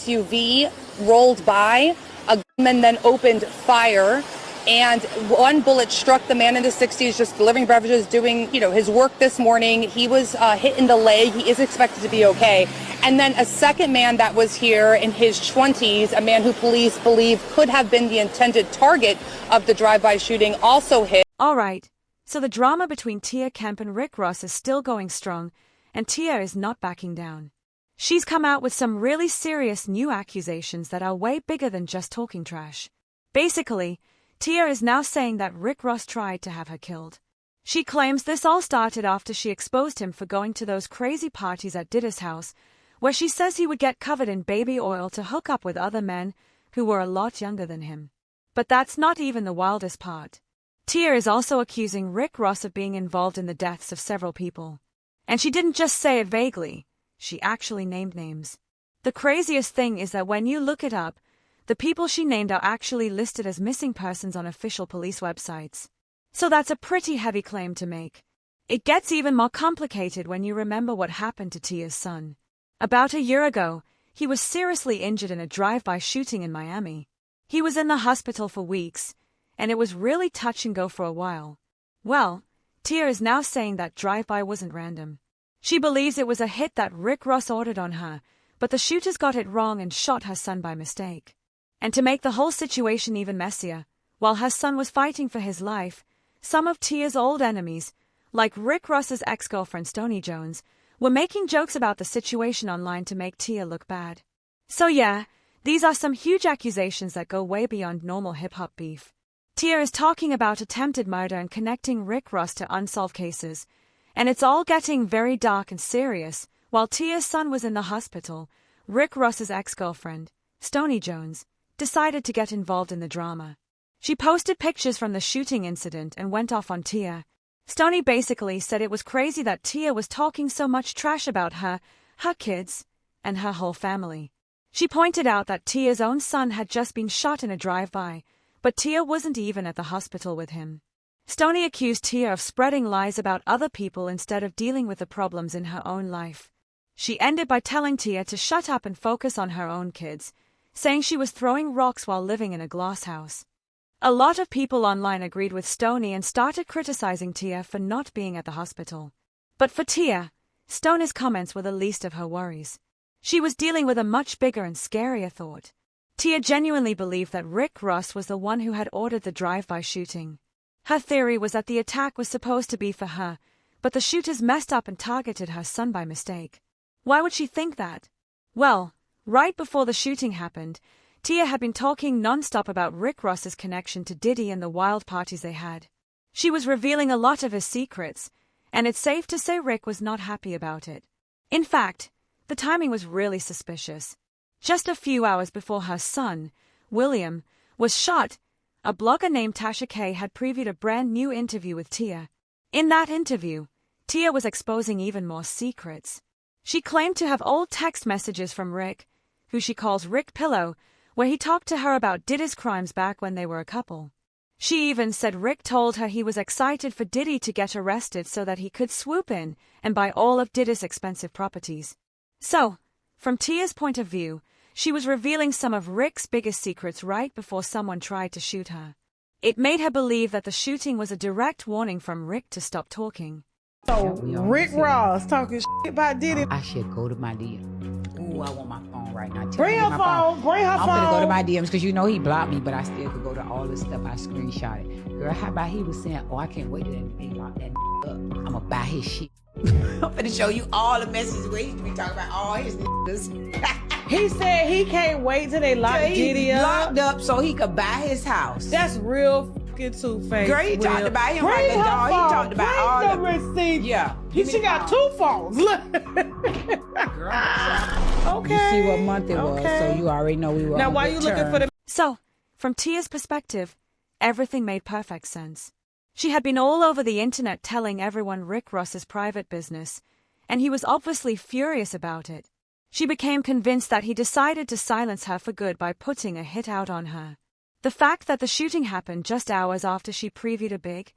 SUV rolled by. A gunman then opened fire, and one bullet struck the man in his 60s, just delivering beverages, doing, his work this morning. He was hit in the leg. He is expected to be okay. And then a second man that was here in his 20s, a man who police believe could have been the intended target of the drive-by shooting, also hit. All right. So the drama between Tia Kemp and Rick Ross is still going strong, and Tia is not backing down. She's come out with some really serious new accusations that are way bigger than just talking trash. Basically, Tia is now saying that Rick Ross tried to have her killed. She claims this all started after she exposed him for going to those crazy parties at Diddy's house, where she says he would get covered in baby oil to hook up with other men who were a lot younger than him. But that's not even the wildest part. Tia is also accusing Rick Ross of being involved in the deaths of several people. And she didn't just say it vaguely, she actually named names. The craziest thing is that when you look it up, the people she named are actually listed as missing persons on official police websites. So that's a pretty heavy claim to make. It gets even more complicated when you remember what happened to Tia's son. About a year ago, he was seriously injured in a drive-by shooting in Miami. He was in the hospital for weeks, and it was really touch and go for a while. Well, Tia is now saying that drive-by wasn't random. She believes it was a hit that Rick Ross ordered on her, but the shooters got it wrong and shot her son by mistake. And to make the whole situation even messier, while her son was fighting for his life, some of Tia's old enemies, like Rick Ross's ex-girlfriend Stoney Jones, were making jokes about the situation online to make Tia look bad. So yeah, these are some huge accusations that go way beyond normal hip-hop beef. Tia is talking about attempted murder and connecting Rick Ross to unsolved cases, and it's all getting very dark and serious. While Tia's son was in the hospital, Rick Ross's ex-girlfriend, Stoney Jones, decided to get involved in the drama. She posted pictures from the shooting incident and went off on Tia. Stoney basically said it was crazy that Tia was talking so much trash about her kids, and her whole family. She pointed out that Tia's own son had just been shot in a drive-by, but Tia wasn't even at the hospital with him. Stoney accused Tia of spreading lies about other people instead of dealing with the problems in her own life. She ended by telling Tia to shut up and focus on her own kids, saying she was throwing rocks while living in a glass house. A lot of people online agreed with Stoney and started criticizing Tia for not being at the hospital. But for Tia, Stoney's comments were the least of her worries. She was dealing with a much bigger and scarier thought. Tia genuinely believed that Rick Ross was the one who had ordered the drive-by shooting. Her theory was that the attack was supposed to be for her, but the shooters messed up and targeted her son by mistake. Why would she think that? Well, right before the shooting happened, Tia had been talking non-stop about Rick Ross's connection to Diddy and the wild parties they had. She was revealing a lot of his secrets, and it's safe to say Rick was not happy about it. In fact, the timing was really suspicious. Just a few hours before her son, William, was shot, a blogger named Tasha K had previewed a brand new interview with Tia. In that interview, Tia was exposing even more secrets. She claimed to have old text messages from Rick, who she calls Rick Pillow, where he talked to her about Diddy's crimes back when they were a couple. She even said Rick told her he was excited for Diddy to get arrested so that he could swoop in and buy all of Diddy's expensive properties. So, from Tia's point of view, she was revealing some of Rick's biggest secrets right before someone tried to shoot her. It made her believe that the shooting was a direct warning from Rick to stop talking. So, Rick Ross talking shit about Diddy. I should go to my DM. Ooh, I want my phone right now. Bring her phone. Bring her phone. I'm gonna go to my DMs because you know he blocked me, but I still could go to all this stuff I screenshotted. Girl, how about he was saying, oh, I can't wait till they lock that up. I'm gonna buy his shit. I'm gonna show you all the messages where he used to be talking about all his niggas. He said he can't wait till they lock Diddy up. Locked up so he could buy his house. That's real fucking two-faced. Girl, he talked about him Bring like a dog. He talked about all the receipts. Yeah. She got two phones. Look. Girl. Okay. You see what month it was, so you already know we were now, on why good you looking terms. for the... So, from Tia's perspective, everything made perfect sense. She had been all over the internet telling everyone Rick Ross's private business, and he was obviously furious about it. She became convinced that he decided to silence her for good by putting a hit out on her. The fact that the shooting happened just hours after she previewed a big,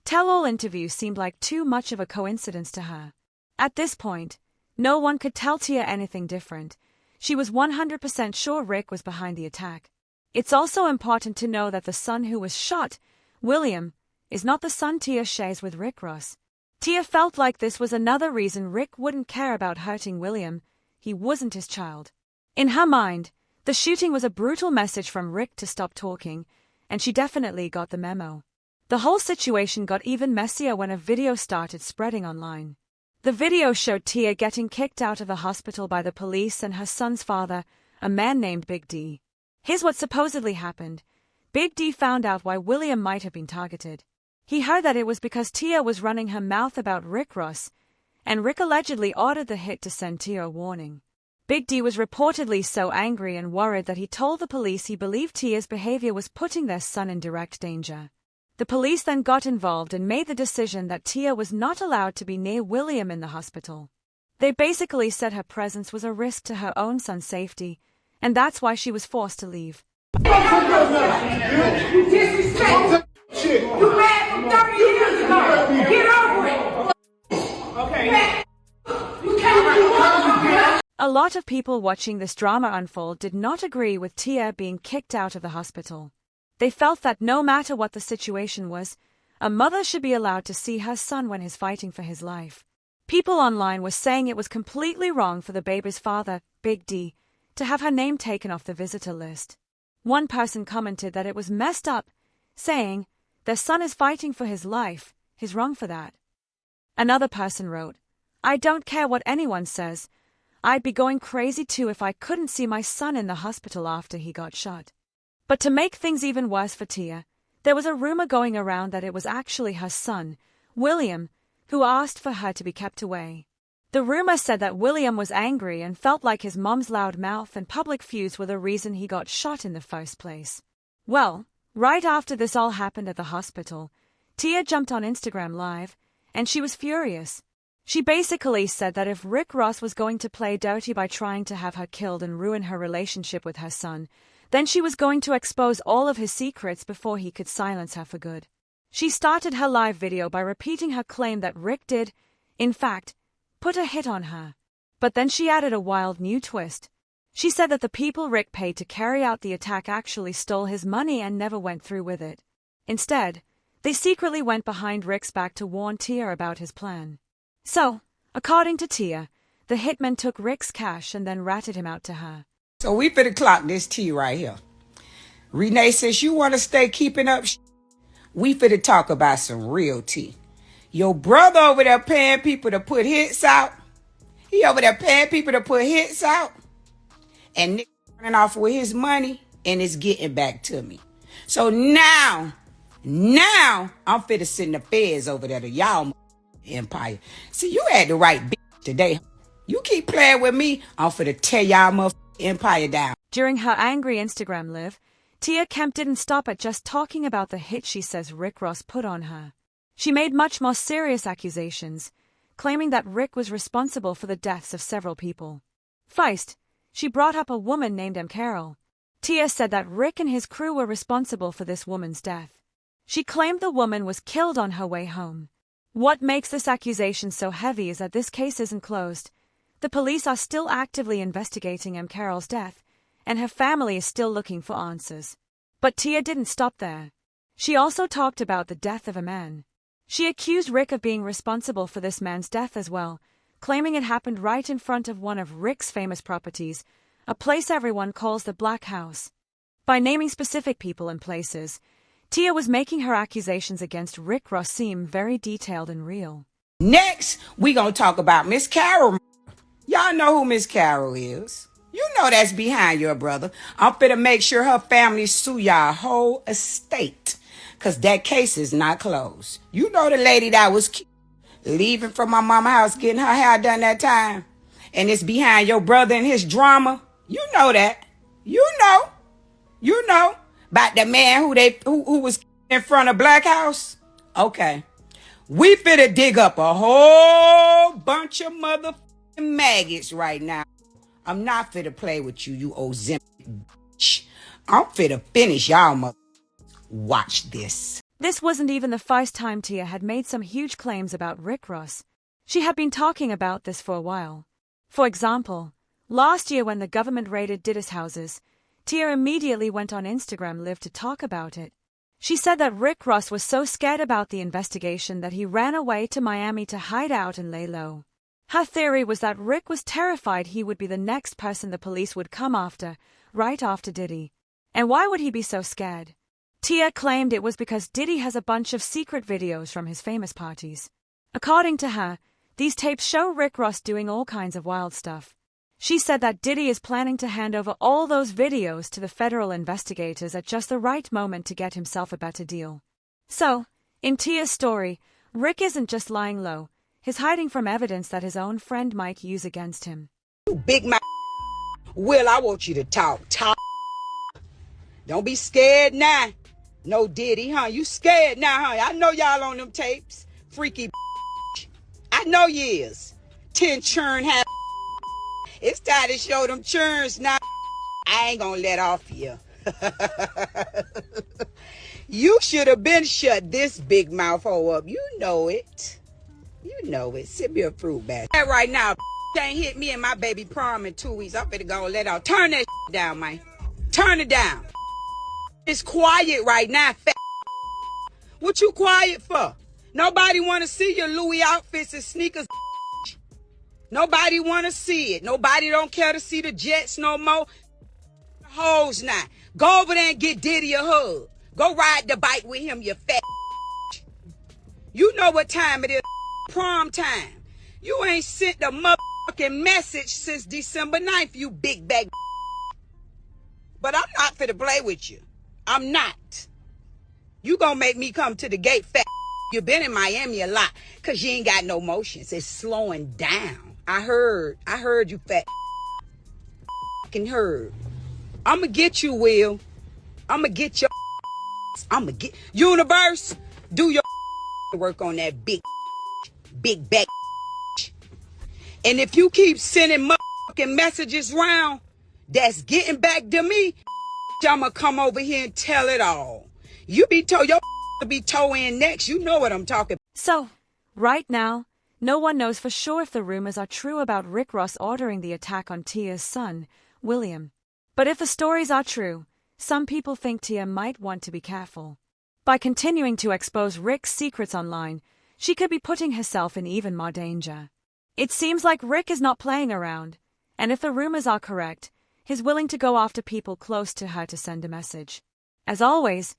tell-all interview seemed like too much of a coincidence to her. At this point, no one could tell Tia anything different. she was 100% sure Rick was behind the attack. It's also important to know that the son who was shot, William, is not the son Tia shares with Rick Ross. Tia felt like this was another reason Rick wouldn't care about hurting William. He wasn't his child. In her mind, the shooting was a brutal message from Rick to stop talking, and she definitely got the memo. The whole situation got even messier when a video started spreading online. The video showed Tia getting kicked out of the hospital by the police and her son's father, a man named Big D. Here's what supposedly happened. Big D found out why William might have been targeted. He heard that it was because Tia was running her mouth about Rick Ross, and Rick allegedly ordered the hit to send Tia a warning. Big D was reportedly so angry and worried that he told the police he believed Tia's behavior was putting their son in direct danger. The police then got involved and made the decision that Tia was not allowed to be near William in the hospital. They basically said her presence was a risk to her own son's safety, and that's why she was forced to leave. You disrespect. You mad from 30 years ago. Get over it. Okay. You can't. A lot of people watching this drama unfold did not agree with Tia being kicked out of the hospital. They felt that no matter what the situation was, a mother should be allowed to see her son when he's fighting for his life. People online were saying it was completely wrong for the baby's father, Big D, to have her name taken off the visitor list. One person commented that it was messed up, saying, "Their son is fighting for his life, he's wrong for that." Another person wrote, "I don't care what anyone says. I'd be going crazy too if I couldn't see my son in the hospital after he got shot." But to make things even worse for Tia, there was a rumor going around that it was actually her son, William, who asked for her to be kept away. The rumor said that William was angry and felt like his mom's loud mouth and public feuds were the reason he got shot in the first place. Well, right after this all happened at the hospital, Tia jumped on Instagram Live, and she was furious. She basically said that if Rick Ross was going to play dirty by trying to have her killed and ruin her relationship with her son, then she was going to expose all of his secrets before he could silence her for good. She started her live video by repeating her claim that Rick did, in fact, put a hit on her. But then she added a wild new twist. She said that the people Rick paid to carry out the attack actually stole his money and never went through with it. Instead, they secretly went behind Rick's back to warn Tia about his plan. So, according to Tia, the hitman took Rick's cash and then ratted him out to her. So we finna clock this tea right here. Renee says you want to stay keeping up. We finna talk about some real tea. Your brother over there paying people to put hits out. He over there paying people to put hits out. And Nick running off with his money and it's getting back to me. So now I'm finna send the feds over there to y'all empire. See, you had the right bitch today. You keep playing with me, I'm finna tear y'all empire down. During her angry Instagram live, Tia Kemp didn't stop at just talking about the hit she says Rick Ross put on her. She made much more serious accusations, claiming that Rick was responsible for the deaths of several people. First, she brought up a woman named Carol. Tia said that Rick and his crew were responsible for this woman's death. She claimed the woman was killed on her way home. What makes this accusation so heavy is that this case isn't closed. The police are still actively investigating Carol's death, and her family is still looking for answers. But Tia didn't stop there. She also talked about the death of a man. She accused Rick of being responsible for this man's death as well, claiming it happened right in front of one of Rick's famous properties, a place everyone calls the Black House. By naming specific people and places, Tia was making her accusations against Rick Ross seem very detailed and real. Next, we gonna talk about Miss Carol. Y'all know who Miss Carol is. You know that's behind your brother. I'm finna make sure her family sue y'all whole estate. Cause that case is not closed. You know the lady that was leaving from my mama's house getting her hair done that time. And it's behind your brother and his drama. You know that. You know. About the man who was in front of Black House. Okay. We finna dig up a whole bunch of motherfucking maggots right now. I'm not finna play with you Ozempic bitch. I'm finna finish y'all mother. Watch this. This wasn't even the first time Tia had made some huge claims about Rick Ross. She had been talking about this for a while. For example, Last year when the government raided Diddy's houses, Tia immediately went on Instagram Live to talk about it. She said that Rick Ross was so scared about the investigation that he ran away to Miami to hide out and lay low. Her theory was that Rick was terrified he would be the next person the police would come after, right after Diddy. And why would he be so scared? Tia claimed it was because Diddy has a bunch of secret videos from his famous parties. According to her, these tapes show Rick Ross doing all kinds of wild stuff. She said that Diddy is planning to hand over all those videos to the federal investigators at just the right moment to get himself a better deal. So, in Tia's story, Rick isn't just lying low, he's hiding from evidence that his own friend might use against him. You big mouth. Will, I want you to talk. Don't be scared now. No Diddy, huh? You scared now, huh? I know y'all on them tapes. Freaky I know you is. 10 churn half. It's time to show them churns now. I ain't gonna let off you. You should have been shut this big mouth hole up. You know it. You know it. Sip me a fruit bag. Right now, ain't hit me and my baby prom in 2 weeks. I'm finna go let off. Turn that down, man. Turn it down. It's quiet right now, fat. What you quiet for? Nobody want to see your Louis outfits and sneakers. Nobody want to see it. Nobody don't care to see the Jets no more. Hoes now. Go over there and get Diddy a hug. Go ride the bike with him, you fat. You know what time it is. Prom time. You ain't sent a motherfucking message since December 9th, you big bag. But I'm not finna play with you. I'm not. You gonna make me come to the gate, fat. You been in Miami a lot, cause you ain't got no motions. It's slowing down. I heard you fat. Fucking heard. I'ma get you, Will. I'ma get your. I'ma get Universe. Do your work on that big back. And if you keep sending motherfucking messages round, that's getting back to me. I'ma come over here and tell it all. You be told your to be toe in next. You know what I'm talking about. So, right now, no one knows for sure if the rumors are true about Rick Ross ordering the attack on Tia's son, William. But if the stories are true, some people think Tia might want to be careful. By continuing to expose Rick's secrets online, she could be putting herself in even more danger. It seems like Rick is not playing around, and if the rumors are correct, he's willing to go after people close to her to send a message. As always,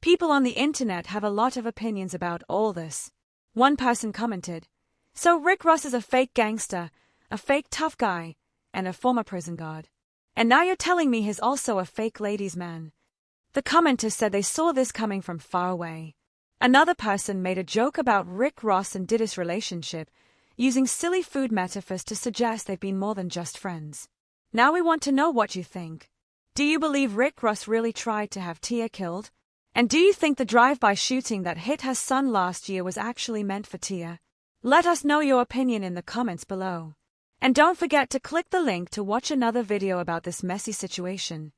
people on the internet have a lot of opinions about all this. One person commented, "So Rick Ross is a fake gangster, a fake tough guy, and a former prison guard. And now you're telling me he's also a fake ladies' man." The commenter said they saw this coming from far away. Another person made a joke about Rick Ross and Diddy's relationship, using silly food metaphors to suggest they've been more than just friends. Now we want to know what you think. Do you believe Rick Ross really tried to have Tia killed? And do you think the drive-by shooting that hit her son last year was actually meant for Tia? Let us know your opinion in the comments below. And don't forget to click the link to watch another video about this messy situation.